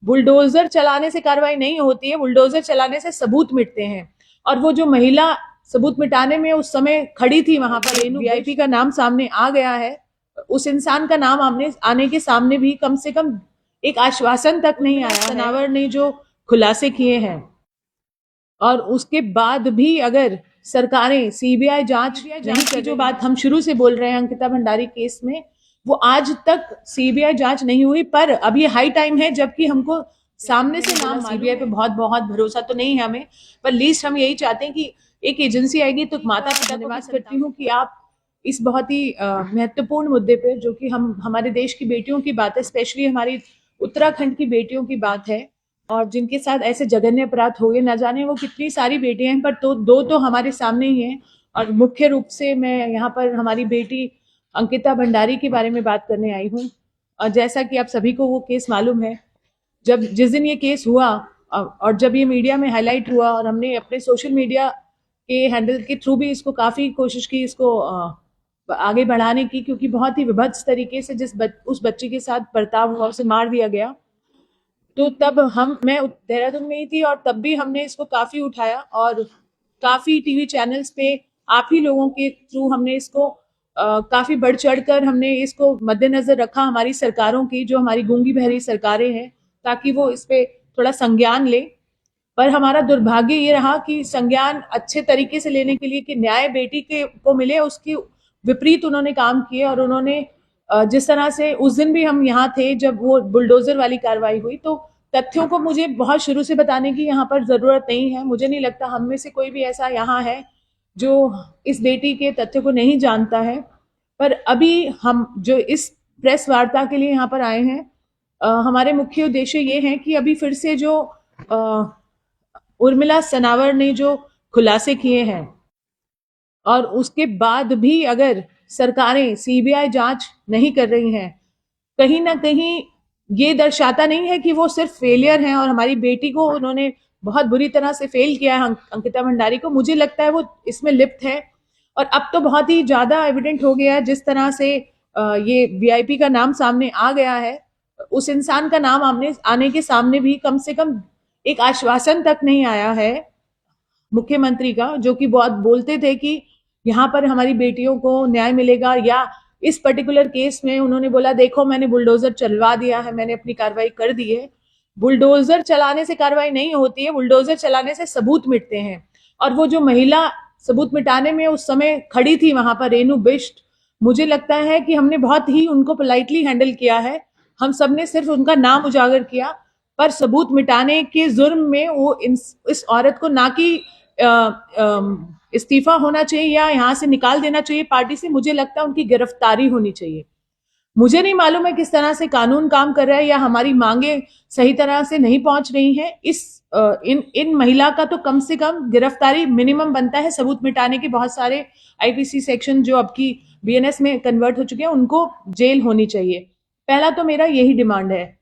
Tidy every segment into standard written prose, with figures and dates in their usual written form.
Bulldozer चलाने से कार्रवाई नहीं होती है, बुलडोजर चलाने से सबूत मिटते हैं। और वो जो महिला सबूत मिटाने में उस समय खड़ी थी वहां पर, रेनू वीआईपी का नाम सामने आ गया है, उस इंसान का नाम आने के सामने भी कम से कम एक आश्वासन तक नहीं आया। सनावर ने जो खुलासे किए हैं और उसके बाद भी अगर सरकारें सीबीआई जांच नहीं की, जो बात हम शुरू से बोल रहे हैं अंकिता भंडारी केस में, वो आज तक सीबीआई जांच नहीं हुई। पर अब ये हाई टाइम है, जबकि हमको सामने से नाम सीबीआई पे बहुत बहुत भरोसा तो नहीं है हमें, पर लीस्ट हम यही चाहते हैं कि एक एजेंसी आएगी। तो माता पिता धन्यवाद करती हूँ कि आप इस बहुत ही महत्वपूर्ण मुद्दे पे, जो कि हमारे देश की बेटियों की बात है, स्पेशली हमारी उत्तराखंड की बेटियों की बात है, और जिनके साथ ऐसे जघन्य अपराध हो गए, ना जाने वो कितनी सारी बेटियां हैं, पर दो तो हमारे सामने ही हैं। और मुख्य रूप से मैं यहाँ पर हमारी बेटी अंकिता भंडारी के बारे में बात करने आई हूँ। और जैसा कि आप सभी को वो केस मालूम है, जिस दिन ये केस हुआ और जब ये मीडिया में हाईलाइट हुआ, और हमने अपने सोशल मीडिया के हैंडल के थ्रू भी इसको काफ़ी कोशिश की इसको आगे बढ़ाने की, क्योंकि बहुत ही विभत्स तरीके से उस बच्ची के साथ बर्ताव हुआ, उसे मार दिया गया। तो तब मैं देहरादून में ही थी, और तब भी हमने इसको काफ़ी उठाया, और काफ़ी टीवी चैनल्स पे आप ही लोगों के थ्रू हमने इसको काफ़ी बढ़ चढ़ कर हमने इसको मद्देनज़र रखा, हमारी सरकारों की, जो हमारी गूंगी बहरी सरकारें हैं, ताकि वो इस पे थोड़ा संज्ञान ले। पर हमारा दुर्भाग्य ये रहा कि संज्ञान अच्छे तरीके से लेने के लिए कि न्याय बेटी को मिले, उसकी विपरीत उन्होंने काम किए। और उन्होंने जिस तरह से उस दिन भी हम यहाँ थे जब वो बुलडोजर वाली कार्रवाई हुई, तो तथ्यों को मुझे बहुत शुरू से बताने की यहाँ पर जरूरत नहीं है। मुझे नहीं लगता हम में से कोई भी ऐसा यहाँ है जो इस बेटी के तथ्य को नहीं जानता है। पर अभी हम जो इस प्रेस वार्ता के लिए यहाँ पर आए हैं, हमारे मुख्य उद्देश्य ये है कि अभी फिर से जो उर्मिला सनावर ने जो खुलासे किए हैं, और उसके बाद भी अगर सरकारें सीबीआई जांच नहीं कर रही हैं, कहीं ना कहीं ये दर्शाता नहीं है कि वो सिर्फ फेलियर हैं और हमारी बेटी को उन्होंने बहुत बुरी तरह से फेल किया है, अंकिता भंडारी को। मुझे लगता है वो इसमें लिप्त है, और अब तो बहुत ही ज्यादा एविडेंट हो गया है जिस तरह से ये वीआईपी का नाम सामने आ गया है। उस इंसान का नाम आने के सामने भी कम से कम एक आश्वासन तक नहीं आया है मुख्यमंत्री का, जो कि बहुत बोलते थे कि यहाँ पर हमारी बेटियों को न्याय मिलेगा। या इस पर्टिकुलर केस में उन्होंने बोला, देखो मैंने बुलडोजर चलवा दिया है, मैंने अपनी कार्रवाई कर दी है। बुलडोजर चलाने से कार्रवाई नहीं होती है, बुलडोजर चलाने से सबूत मिटते हैं। और वो जो महिला सबूत मिटाने में उस समय खड़ी थी वहां पर, रेनू बिष्ट, मुझे लगता है कि हमने बहुत ही उनको पोलाइटली हैंडल किया है। हम सबने सिर्फ उनका नाम उजागर किया, पर सबूत मिटाने के जुर्म में वो इस औरत को ना कि इस्तीफा होना चाहिए या यहाँ से निकाल देना चाहिए पार्टी से, मुझे लगता है उनकी गिरफ्तारी होनी चाहिए। मुझे नहीं मालूम है किस तरह से कानून काम कर रहा है या हमारी मांगे सही तरह से नहीं पहुंच रही हैं। इन महिला का तो कम से कम गिरफ्तारी मिनिमम बनता है। सबूत मिटाने के बहुत सारे आईपीसी सेक्शन जो अब की बीएनएस में कन्वर्ट हो चुके हैं, उनको जेल होनी चाहिए। पहला तो मेरा यही डिमांड है।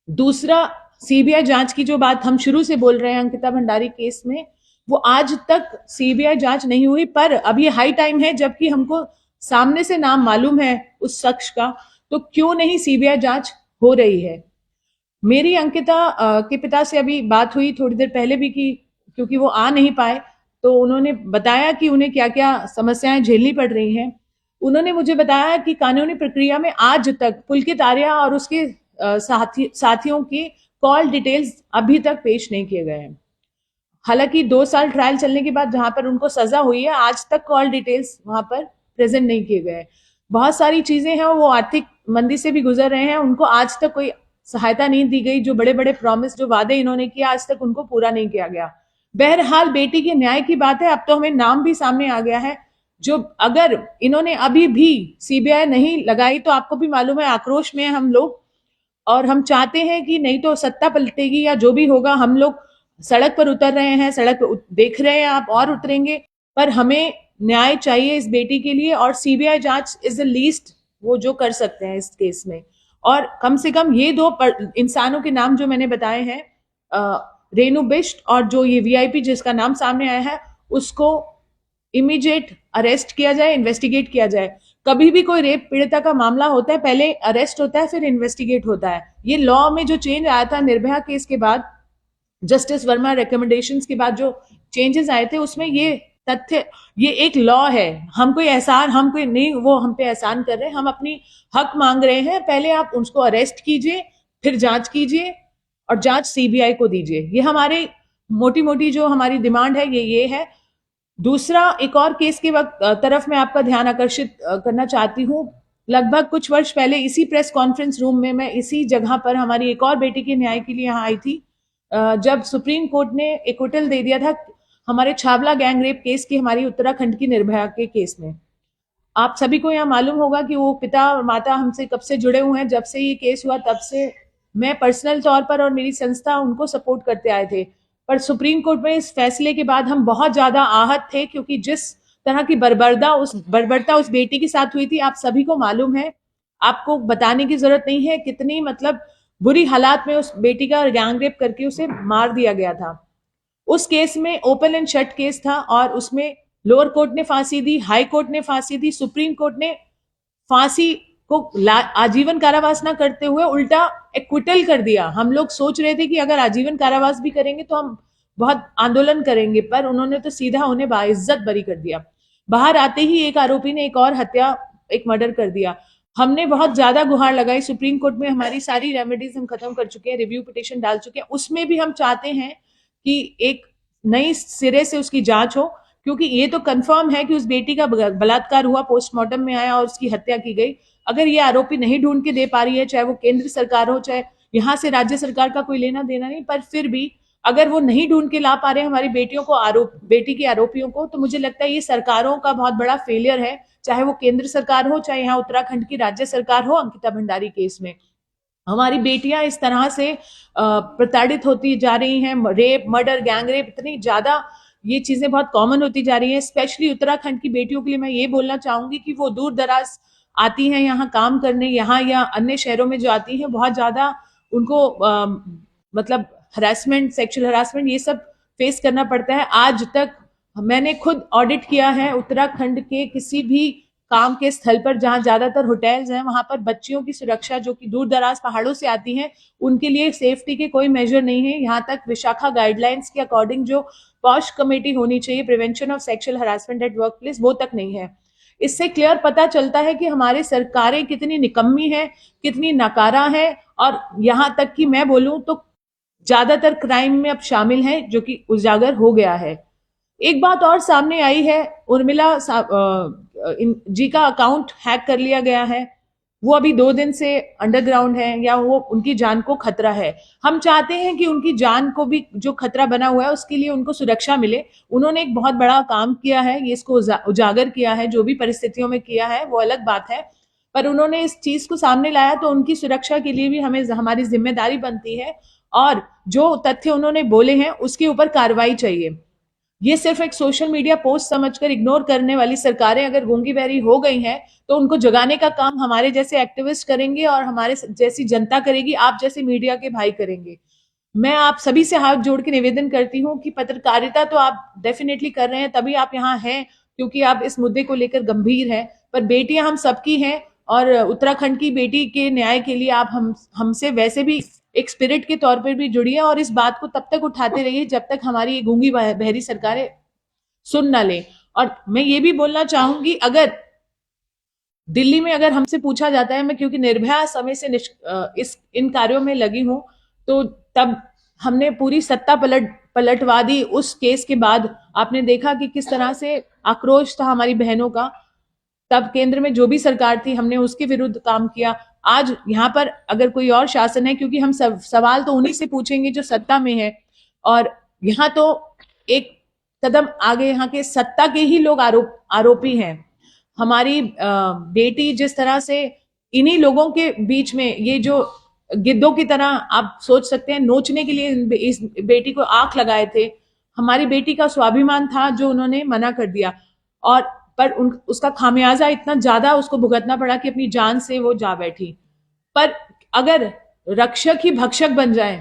दूसरा, सीबीआई जांच की जो बात हम शुरू से बोल रहे हैं अंकिता भंडारी केस में, वो आज तक सीबीआई जांच नहीं हुई। पर अब ये हाई टाइम है, जबकि हमको सामने से नाम मालूम है उस शख्स का, तो क्यों नहीं सीबीआई जांच हो रही है। मेरी अंकिता के पिता से अभी बात हुई थोड़ी देर पहले भी की, क्योंकि वो आ नहीं पाए, तो उन्होंने बताया कि उन्हें क्या क्या समस्याएं झेलनी पड़ रही हैं। उन्होंने मुझे बताया कि कानूनी प्रक्रिया में आज तक पुलकित आर्या और उसके साथियों की कॉल डिटेल्स अभी तक पेश नहीं किए गए हैं। हालांकि 2 साल ट्रायल चलने के बाद जहां पर उनको सजा हुई है, आज तक कॉल डिटेल्स वहां पर प्रेजेंट नहीं किए गए। बहुत सारी चीजें हैं, वो आर्थिक मंदी से भी गुजर रहे हैं, उनको आज तक कोई सहायता नहीं दी गई। जो बड़े बड़े प्रॉमिस, जो वादे इन्होंने किए, आज तक उनको पूरा नहीं किया गया। बहरहाल बेटी के न्याय की बात है, अब तो हमें नाम भी सामने आ गया है। जो अगर इन्होंने अभी भी सीबीआई नहीं लगाई, तो आपको भी मालूम है आक्रोश में हम लोग, और हम चाहते हैं कि नहीं तो सत्ता पलटेगी या जो भी होगा, हम लोग सड़क पर उतर रहे हैं, सड़क पर देख रहे हैं आप, और उतरेंगे। पर हमें न्याय चाहिए इस बेटी के लिए, और सीबीआई जांच इज द लीस्ट वो जो कर सकते हैं इस केस में। और कम से कम ये 2 इंसानों के नाम जो मैंने बताए हैं, रेनू बिष्ट और जो ये वीआईपी जिसका नाम सामने आया है, उसको इमीडिएट अरेस्ट किया जाए, इन्वेस्टिगेट किया जाए। कभी भी कोई रेप पीड़िता का मामला होता है, पहले अरेस्ट होता है, फिर इन्वेस्टिगेट होता है। ये लॉ में जो चेंज आया था निर्भया केस के बाद, जस्टिस वर्मा रिकमेंडेशंस के बाद जो चेंजेस आए थे, उसमें ये तथ्य, ये एक लॉ है। हम कोई एहसान, हम कोई नहीं वो हम पे एहसान कर रहे हैं, हम अपनी हक मांग रहे हैं। पहले आप उसको अरेस्ट कीजिए, फिर जांच कीजिए और जांच सीबीआई को दीजिए। ये हमारे मोटी मोटी जो हमारी डिमांड है ये है। दूसरा, एक और केस के वक्त तरफ मैं आपका ध्यान आकर्षित करना चाहती हूँ। लगभग कुछ वर्ष पहले इसी प्रेस कॉन्फ्रेंस रूम में मैं इसी जगह पर हमारी एक और बेटी के न्याय के लिए यहाँ आई थी, जब सुप्रीम कोर्ट ने एक्विटल दे दिया था हमारे छावला गैंग रेप केस की, हमारी उत्तराखंड की निर्भया के केस में। आप सभी को यहाँ मालूम होगा कि वो पिता और माता हमसे कब से जुड़े हुए हैं। जब से ये केस हुआ तब से मैं पर्सनल तौर पर और मेरी संस्था उनको सपोर्ट करते आए थे। पर सुप्रीम कोर्ट में इस फैसले के बाद हम बहुत ज्यादा आहत थे, क्योंकि जिस तरह की बर्बरता उस बेटी के साथ हुई थी, आप सभी को मालूम है। आपको बताने की जरूरत नहीं है कितनी मतलब बुरी हालात में उस बेटी का गैंग रेप करके उसे मार दिया गया था। उस केस में ओपन एंड शट केस था और उसमें लोअर कोर्ट ने फांसी दी, हाई कोर्ट ने फांसी दी, सुप्रीम कोर्ट ने फांसी को आजीवन कारावास ना करते हुए उल्टा एक्विटल कर दिया। हम लोग सोच रहे थे कि अगर आजीवन कारावास भी करेंगे तो हम बहुत आंदोलन करेंगे, पर उन्होंने तो सीधा उन्हें बाइज्जत बरी कर दिया। बाहर आते ही एक आरोपी ने एक और हत्या, एक मर्डर कर दिया। हमने बहुत ज्यादा गुहार लगाई सुप्रीम कोर्ट में, हमारी सारी रेमेडीज हम खत्म कर चुके हैं, रिव्यू पिटिशन डाल चुके हैं। उसमें भी हम चाहते हैं कि एक नई सिरे से उसकी जांच हो, क्योंकि ये तो कंफर्म है कि उस बेटी का बलात्कार हुआ, पोस्टमार्टम में आया और उसकी हत्या की गई। अगर ये आरोपी नहीं ढूंढ के दे पा रही है, चाहे वो केंद्र सरकार हो, चाहे यहाँ से राज्य सरकार का कोई लेना देना नहीं, पर फिर भी अगर वो नहीं ढूंढ के ला पा रहे हैं हमारी बेटियों को, बेटी के आरोपियों को, तो मुझे लगता है ये सरकारों का बहुत बड़ा फेलियर है, चाहे वो केंद्र सरकार हो, चाहे यहाँ उत्तराखंड की राज्य सरकार हो। अंकिता भंडारी केस में हमारी बेटियां इस तरह से प्रताड़ित होती जा रही हैं, रेप, मर्डर, गैंग रेप, इतनी ज्यादा ये चीजें बहुत कॉमन होती जा रही हैं। स्पेशली उत्तराखंड की बेटियों के लिए मैं ये बोलना चाहूंगी कि वो दूर दराज आती हैं यहाँ काम करने, यहाँ या अन्य शहरों में जो आती हैं, बहुत ज्यादा उनको मतलब हरासमेंट, सेक्सुअल हरासमेंट, ये सब फेस करना पड़ता है। आज तक मैंने खुद ऑडिट किया है उत्तराखंड के किसी भी काम के स्थल पर जहां ज्यादातर होटल्स हैं, वहां पर बच्चियों की सुरक्षा, जो कि दूर दराज पहाड़ों से आती हैं, उनके लिए सेफ्टी के कोई मेजर नहीं है। यहाँ तक विशाखा गाइडलाइंस के अकॉर्डिंग जो पॉश कमेटी होनी चाहिए, prevention of sexual harassment at work place, वो तक नहीं है। इससे क्लियर पता चलता है कि हमारी सरकारें कितनी निकम्मी है, कितनी नकारा है, और यहाँ तक कि मैं बोलूं तो ज्यादातर क्राइम में अब शामिल है, जो कि उजागर हो गया है। एक बात और सामने आई है, उर्मिला जी का अकाउंट हैक कर लिया गया है। वो अभी 2 दिन से अंडरग्राउंड है, या वो उनकी जान को खतरा है। हम चाहते हैं कि उनकी जान को भी जो खतरा बना हुआ है उसके लिए उनको सुरक्षा मिले। उन्होंने एक बहुत बड़ा काम किया है, ये इसको उजागर किया है, जो भी परिस्थितियों में किया है वो अलग बात है, पर उन्होंने इस चीज को सामने लाया, तो उनकी सुरक्षा के लिए भी हमें हमारी जिम्मेदारी बनती है, और जो तथ्य उन्होंने बोले हैं उसके ऊपर कार्रवाई चाहिए। ये सिर्फ एक सोशल मीडिया पोस्ट समझकर इग्नोर करने वाली सरकारें अगर गूंगी बहरी हो गई हैं, तो उनको जगाने का काम हमारे जैसे एक्टिविस्ट करेंगे और हमारे जैसी जनता करेगी, आप जैसे मीडिया के भाई करेंगे। मैं आप सभी से हाथ जोड़ के निवेदन करती हूँ कि पत्रकारिता तो आप डेफिनेटली कर रहे हैं, तभी आप यहाँ हैं, क्योंकि आप इस मुद्दे को लेकर गंभीर हैं, पर बेटियां हम सबकी हैं, और उत्तराखंड की बेटी के न्याय के लिए आप हमसे वैसे भी एक स्पिरिट के तौर पर भी जुड़िए, और इस बात को तब तक उठाते रहिए जब तक हमारी गूंगी बहरी सरकारें सुन ना ले। और मैं ये भी बोलना चाहूंगी, अगर दिल्ली में अगर हमसे पूछा जाता है, मैं क्योंकि निर्भया समय से इन कार्यों में लगी हूं, तो तब हमने पूरी सत्ता पलटवादी उस केस के बाद आपने देखा कि किस तरह से आक्रोश था हमारी बहनों का। तब केंद्र में जो भी सरकार थी, हमने उसके विरुद्ध काम किया। आज यहाँ पर अगर कोई और शासन है, क्योंकि हम सवाल तो उन्हीं से पूछेंगे जो सत्ता में है, और यहाँ तो एक कदम आगे यहाँ के सत्ता के ही लोग आरोपी हैं। हमारी बेटी जिस तरह से इन्हीं लोगों के बीच में, ये जो गिद्धों की तरह आप सोच सकते हैं, नोचने के लिए इस बेटी को आंख लगाए थे। हमारी बेटी का स्वाभिमान था जो उन्होंने मना कर दिया, और पर उसका खामियाजा इतना ज्यादा उसको भुगतना पड़ा कि अपनी जान से वो जा बैठी। पर अगर रक्षक ही भक्षक बन जाए,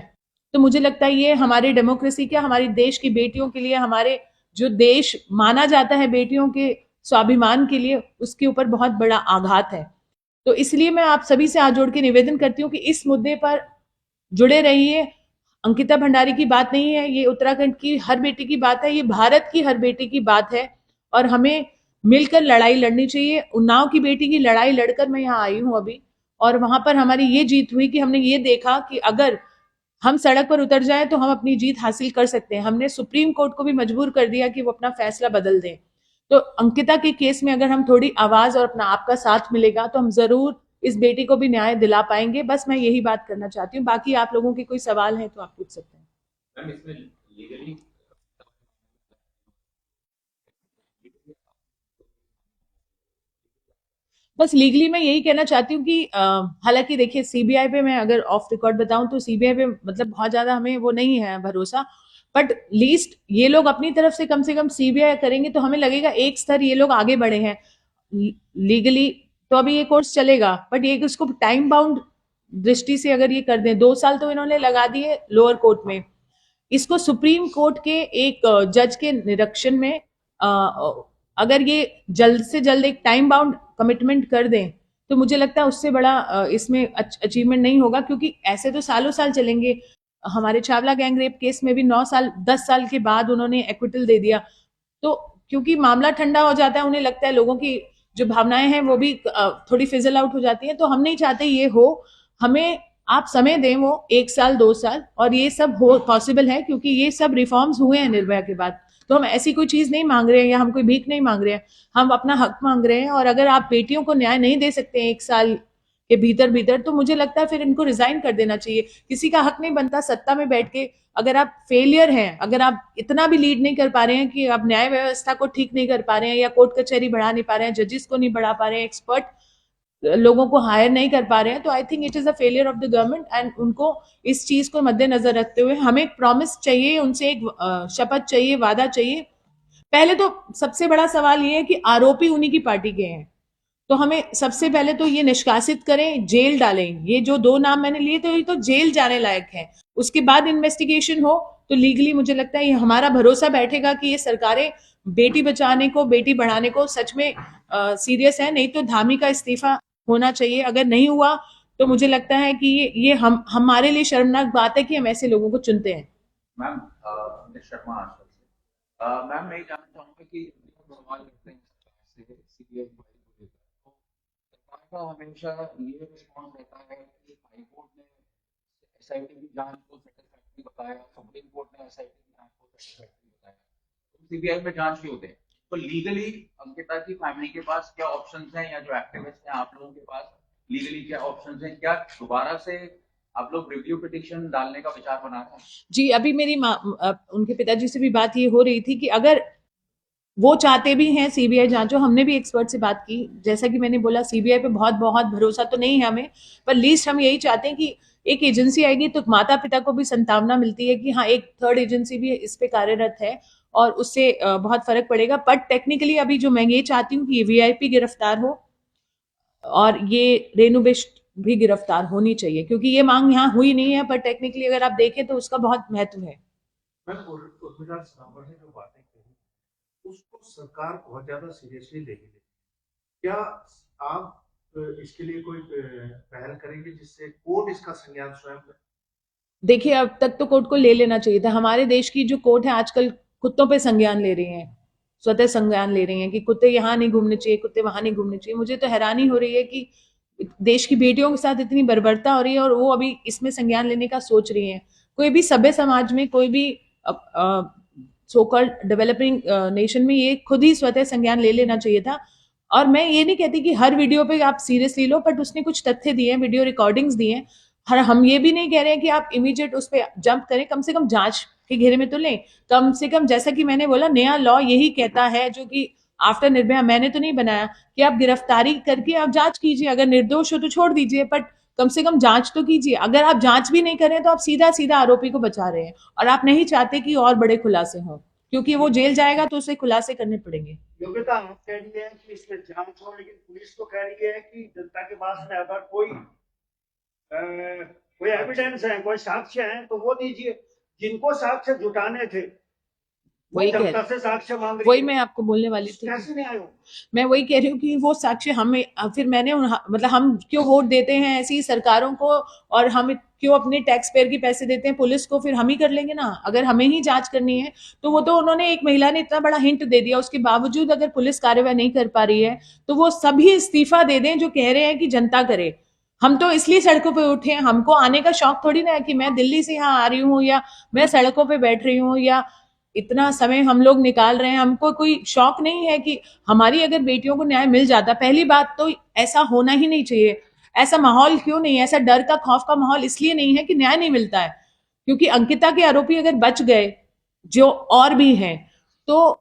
तो मुझे लगता है ये हमारी डेमोक्रेसी क्या, हमारी देश की बेटियों के लिए, हमारे जो देश माना जाता है बेटियों के स्वाभिमान के लिए उसके ऊपर बहुत बड़ा आघात है। तो इसलिए मैं आप सभी से हाथ जोड़ के निवेदन करती हूँ कि इस मुद्दे पर जुड़े रहिए। अंकिता भंडारी की बात नहीं है, ये उत्तराखंड की हर बेटी की बात है, ये भारत की हर बेटी की बात है और हमें मिलकर लड़ाई लड़नी चाहिए। उन्नाव की बेटी की लड़ाई लड़कर मैं यहाँ आई हूँ अभी, और वहां पर हमारी ये जीत हुई कि हमने ये देखा कि अगर हम सड़क पर उतर जाएं तो हम अपनी जीत हासिल कर सकते हैं। हमने सुप्रीम कोर्ट को भी मजबूर कर दिया कि वो अपना फैसला बदल दें। तो अंकिता के केस में अगर हम थोड़ी आवाज और अपना आपका साथ मिलेगा तो हम जरूर इस बेटी को भी न्याय दिला पाएंगे। बस मैं यही बात करना चाहती हूँ। बाकी आप लोगों के कोई सवाल है तो आप पूछ सकते हैं। मैम इसमें लीगली बस लीगली मैं यही कहना चाहती हूँ कि हालांकि देखिए सीबीआई पे मैं अगर ऑफ रिकॉर्ड बताऊं तो सीबीआई पे मतलब बहुत ज्यादा हमें वो नहीं है भरोसा, बट लीस्ट ये लोग अपनी तरफ से कम सीबीआई करेंगे तो हमें लगेगा एक स्तर ये लोग आगे बढ़े हैं लीगली। तो अभी ये कोर्स चलेगा, बट ये उसको टाइम बाउंड दृष्टि से अगर ये कर दें, 2 साल तो इन्होंने लगा दिए लोअर कोर्ट में, इसको सुप्रीम कोर्ट के एक जज के निरीक्षण में अगर ये जल्द से जल्द एक टाइम बाउंड कमिटमेंट कर दें तो मुझे लगता है उससे बड़ा इसमें अचीवमेंट नहीं होगा, क्योंकि ऐसे तो सालों साल चलेंगे। हमारे छावला गैंग रेप केस में भी 9 साल 10 साल के बाद उन्होंने एक्विटल दे दिया। तो क्योंकि मामला ठंडा हो जाता है, उन्हें लगता है लोगों की जो भावनाएं हैं वो भी थोड़ी फिजल आउट हो जाती हैं, तो हम नहीं चाहते ये हो। हमें आप समय दें वो 1 साल 2 साल, और ये सब हो पॉसिबल है क्योंकि ये सब रिफॉर्म्स हुए हैं निर्भया के बाद। तो हम ऐसी कोई चीज नहीं मांग रहे हैं या हम कोई भीख नहीं मांग रहे हैं, हम अपना हक मांग रहे हैं। और अगर आप बेटियों को न्याय नहीं दे सकते हैं 1 साल के भीतर भीतर, तो मुझे लगता है फिर इनको रिजाइन कर देना चाहिए। किसी का हक नहीं बनता सत्ता में बैठ के, अगर आप फेलियर हैं, अगर आप इतना भी लीड नहीं कर पा रहे हैं कि आप न्याय व्यवस्था को ठीक नहीं कर पा रहे हैं या कोर्ट कचहरी बढ़ा नहीं पा रहे हैं, जजेस को नहीं बढ़ा पा रहे हैं, एक्सपर्ट लोगों को हायर नहीं कर पा रहे हैं, तो I think it is a failure of the government. And उनको इस चीज को मद्देनजर रखते हुए हमें एक प्रॉमिस चाहिए, उनसे एक शपथ चाहिए, वादा चाहिए। पहले तो सबसे बड़ा सवाल ये है कि आरोपी उन्हीं की पार्टी के हैं, तो हमें सबसे पहले तो ये निष्कासित करें, जेल डालें। ये जो 2 नाम मैंने लिए तो ये तो जेल जाने लायक है। उसके बाद इन्वेस्टिगेशन हो तो लीगली मुझे लगता है ये हमारा भरोसा बैठेगा कि ये सरकारें बेटी बचाने को, बेटी बढ़ाने को सच में सीरियस है। नहीं तो धामी का इस्तीफा होना चाहिए। अगर नहीं हुआ तो मुझे लगता है कि ये हम हमारे लिए शर्मनाक बात है कि हम ऐसे लोगों को चुनते हैं। मैम शर्मा आजकल मैम मैं ये जानना चाहूंगा कि सवाल करते हैं सीबीआई को लेकर, तो सरकार का हमेशा ये रिस्पॉन्स रहता है कि हाई कोर्ट ने एसआईटी की जांच को सेटिस्फैक्टरी बताया, सुप्रीम कोर्ट ने एसआईटी की जांच को सेटिस्फैक्टरी बताया, तो सीबीआई में जांच क्यों होते हैं? तो लीगली अंकिता की फैमिली के पास क्या ऑप्शंस हैं, या जो एक्टिविस्ट हैं आप लोगों के पास लीगली क्या ऑप्शंस हैं? क्या दोबारा से आप लोग रिव्यू पिटिशन डालने का विचार बना रहे हैं? जी, अभी मेरी उनके पिताजी से भी बात ये हो रही थी कि अगर वो चाहते भी हैं सीबीआई जांचो, हमने भी एक्सपर्ट से बात की। जैसा कि मैंने बोला सीबीआई पे बहुत बहुत भरोसा तो नहीं है हमें, पर लीस्ट हम यही चाहते हैं कि एक एजेंसी आएगी तो माता पिता को भी संतावना मिलती है कि हाँ एक थर्ड एजेंसी भी इस पे कार्यरत है और उससे बहुत फर्क पड़ेगा। बट टेक्निकली अभी जो मैं ये चाहती हूँ कि ये वीआईपी गिरफ्तार हो और ये रेणु बिष्ट भी गिरफ्तार होनी चाहिए, क्योंकि ये मांग यहाँ हुई नहीं है, पर टेक्निकली अगर आप देखें तो उसका बहुत महत्व है। उर्मिला सरावर ने जो बातें कही उसको सरकार बहुत ज्यादा सीरियसली लेगी। क्या आप इसके लिए कोई पहल करेंगे जिससे कोर्ट इसका संज्ञान स्वयं ले? देखिए अब तक तो कोर्ट को ले लेना चाहिए था। हमारे देश की जो कोर्ट है आजकल कुत्तों पे संज्ञान ले रही हैं, स्वतः संज्ञान ले रही हैं कि कुत्ते यहाँ नहीं घूमने चाहिए, कुत्ते वहां नहीं घूमने चाहिए। मुझे तो हैरानी हो रही है कि देश की बेटियों के साथ इतनी बर्बरता हो रही है और वो अभी इसमें संज्ञान लेने का सोच रही हैं। कोई भी सभ्य समाज में, कोई भी सो कॉल्ड डेवलपिंग नेशन में ये खुद ही स्वतः संज्ञान ले लेना चाहिए था। और मैं ये नहीं कहती कि हर वीडियो पे आप सीरियसली लो, बट उसने कुछ तथ्य दिए हैं, वीडियो रिकॉर्डिंग्स दिए हैं। हर हम ये भी नहीं कह रहे हैं कि आप इमीडिएट उस पर जंप करें, कम से कम जांच के घेरे में तो लें। कम से कम जैसा कि मैंने बोला नया लॉ यही कहता है, जो कि आफ्टर निर्भया मैंने तो नहीं बनाया, कि आप गिरफ्तारी करके आप जांच कीजिए, अगर निर्दोष हो तो छोड़ दीजिए, बट कम से कम जांच तो कीजिए। अगर आप जांच भी नहीं करें तो आप सीधा सीधा आरोपी को बचा रहे हैं और आप नहीं चाहते कि और बड़े खुलासे हों, क्योंकि वो जेल जाएगा तो उसे खुलासे करने पड़ेंगे। योग्यता आप कह रही है कि इसमें जांच हो, लेकिन पुलिस तो कह रही है कि जनता के पास में अगर कोई एविडेंस है, कोई साक्ष्य है तो वो दीजिए। जिनको साक्ष्य जुटाने थे वही कह जनता से साक्ष्य मांग रही वही है। मैं आपको बोलने वाली थी। कैसे नहीं आए हो? मैं वही कह रही हूँ कि वो साक्ष्य हमें फिर मैंने मतलब हम क्यों वोट देते हैं ऐसी सरकारों को, और हम क्यों अपने टैक्स पेयर की पैसे देते हैं पुलिस को, फिर हम ही कर लेंगे ना। अगर हमें ही जांच करनी है तो वो तो उन्होंने, एक महिला ने इतना बड़ा हिंट दे दिया, उसके बावजूद अगर पुलिस कार्रवाई नहीं कर पा रही है तो वो सभी इस्तीफा दे दें जो कह रहे हैं कि जनता करे। हम तो इसलिए सड़कों पे उठे हैं, हमको आने का शौक थोड़ी ना है कि मैं दिल्ली से यहाँ आ रही हूँ या मैं सड़कों पे बैठ रही हूँ या इतना समय हम लोग निकाल रहे हैं। हमको कोई शौक नहीं है कि हमारी अगर बेटियों को न्याय मिल जाता। पहली बात तो ऐसा होना ही नहीं चाहिए। ऐसा माहौल क्यों नहीं है, ऐसा डर का खौफ का माहौल इसलिए नहीं है कि न्याय नहीं मिलता है, क्योंकि अंकिता के आरोपी अगर बच गए जो और भी हैं तो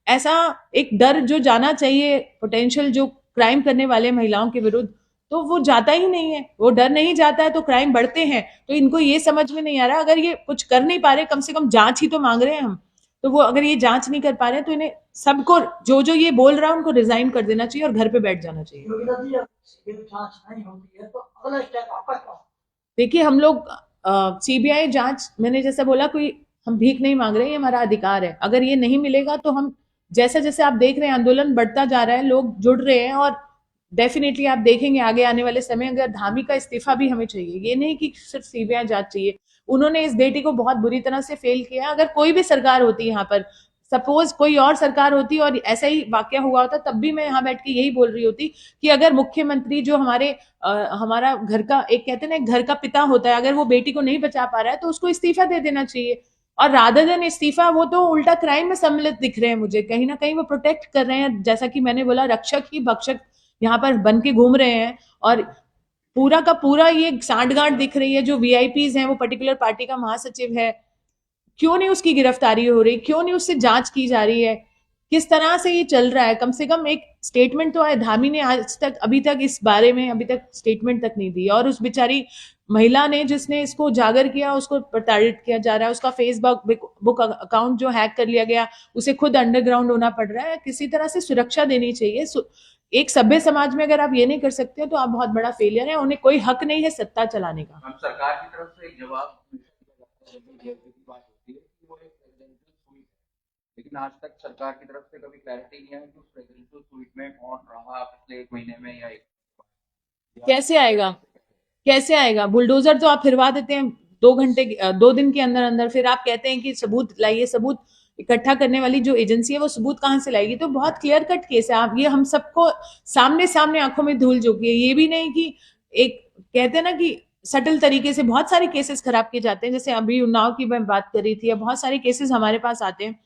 ऐसा एक डर जो जाना चाहिए पोटेंशियल जो क्राइम करने वाले महिलाओं के विरुद्ध, तो वो जाता ही नहीं है। वो डर नहीं जाता है तो क्राइम बढ़ते हैं। तो इनको ये समझ में नहीं आ रहा, अगर ये कुछ कर नहीं पा रहे, कम से कम जांच ही तो मांग रहे हैं हम, तो वो अगर ये जांच नहीं कर पा रहे हैं तो इन्हें सबको जो ये बोल रहा है उनको रिजाइन कर देना चाहिए और घर पे बैठ जाना चाहिए। योगिता जी, अब ये जांच नहीं होती है तो अगला स्टेप आपका क्या? देखिए हम लोग सीबीआई जांच, मैंने जैसा बोला, कोई हम भीख नहीं मांग रहे, ये हमारा अधिकार है। अगर ये नहीं मिलेगा तो हम, जैसे जैसे आप देख रहे हैं आंदोलन बढ़ता जा रहा है, लोग जुड़ रहे हैं, और डेफिनेटली आप देखेंगे आगे आने वाले समय अगर धामी का इस्तीफा भी हमें चाहिए। ये नहीं कि सिर्फ सीबीआई जांच चाहिए। उन्होंने इस बेटी को बहुत बुरी तरह से फेल किया। अगर कोई भी सरकार होती यहाँ पर, सपोज कोई और सरकार होती और ऐसा ही वाकया हुआ होता, तब भी मैं यहाँ बैठ के यही बोल रही होती कि अगर मुख्यमंत्री जो हमारा घर का, एक कहते हैं ना घर का पिता होता है, अगर वो बेटी को नहीं बचा पा रहा है तो उसको इस्तीफा दे देना चाहिए। और रादर देन इस्तीफा, वो तो उल्टा क्राइम में सम्मिलित दिख रहे हैं मुझे। कहीं ना कहीं वो प्रोटेक्ट कर रहे हैं, जैसा कि मैंने बोला, रक्षक ही भक्षक यहाँ पर बन के घूम रहे हैं। और पूरा का पूरा ये सांठगांठ दिख रही है। जो वीआईपीज हैं, वो पर्टिकुलर पार्टी का महासचिव है, क्यों नहीं उसकी गिरफ्तारी हो रही, क्यों नहीं उससे जांच की जा रही है, किस तरह से ये चल रहा है। कम से कम एक स्टेटमेंट तो है। धामी ने आज तक, अभी तक इस बारे में अभी तक स्टेटमेंट तक नहीं दी। और उस बेचारी महिला ने जिसने इसको उजागर किया, उसको प्रताड़ित किया जा रहा है। उसका फेसबुक अकाउंट जो हैक कर लिया गया, उसे खुद अंडरग्राउंड होना पड़ रहा है। किसी तरह से सुरक्षा देनी चाहिए। एक सभ्य समाज में अगर आप ये नहीं कर सकते हो तो आप बहुत बड़ा फेलियर है। उन्हें कोई हक नहीं है सत्ता चलाने का। हम सरकार की तरफ से एक जवाब की बात होती है कि वो एक रेजिडेंशियल स्वीट है, लेकिन आज तक सरकार की तरफ से कभी क्लैरिटी नहीं है कि उस रेजिडेंशियल स्वीट में कौन रहा पिछले 1 महीने में या 1 कैसे आएगा, कैसे आएगा? बुलडोजर तो आप फिरवा देते हैं 2 दिन के अंदर अंदर। फिर आप कहते हैं कि सबूत लाइए। सबूत इकट्ठा करने वाली जो एजेंसी है वो सबूत कहाँ से लाएगी? तो बहुत क्लियर कट केस है। आप, ये हम सबको सामने सामने आंखों में धूल झोंकी है। ये भी नहीं कि एक कहते हैं ना कि सटल तरीके से बहुत सारे केसेस खराब किए जाते हैं। जैसे अभी उन्नाव की मैं बात कर रही थी, बहुत सारे केसेस हमारे पास आते हैं,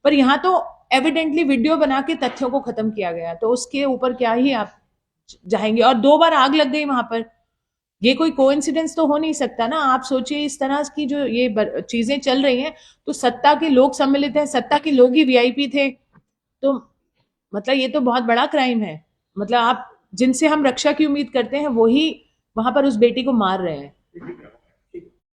पर यहाँ तो एविडेंटली वीडियो बना के तथ्यों को खत्म किया गया, तो उसके ऊपर क्या ही आप जाएंगे। और 2 बार आग लग गई वहां पर। ये कोई कोइंसिडेंस तो हो नहीं सकता ना। आप सोचिए इस तरह की जो ये चीजें चल रही हैं, तो सत्ता के लोग सम्मिलित हैं, सत्ता के लोग ही वीआईपी थे, तो मतलब ये तो बहुत बड़ा क्राइम है। मतलब आप, जिनसे हम रक्षा की उम्मीद करते हैं, वही वहां पर उस बेटी को मार रहे हैं।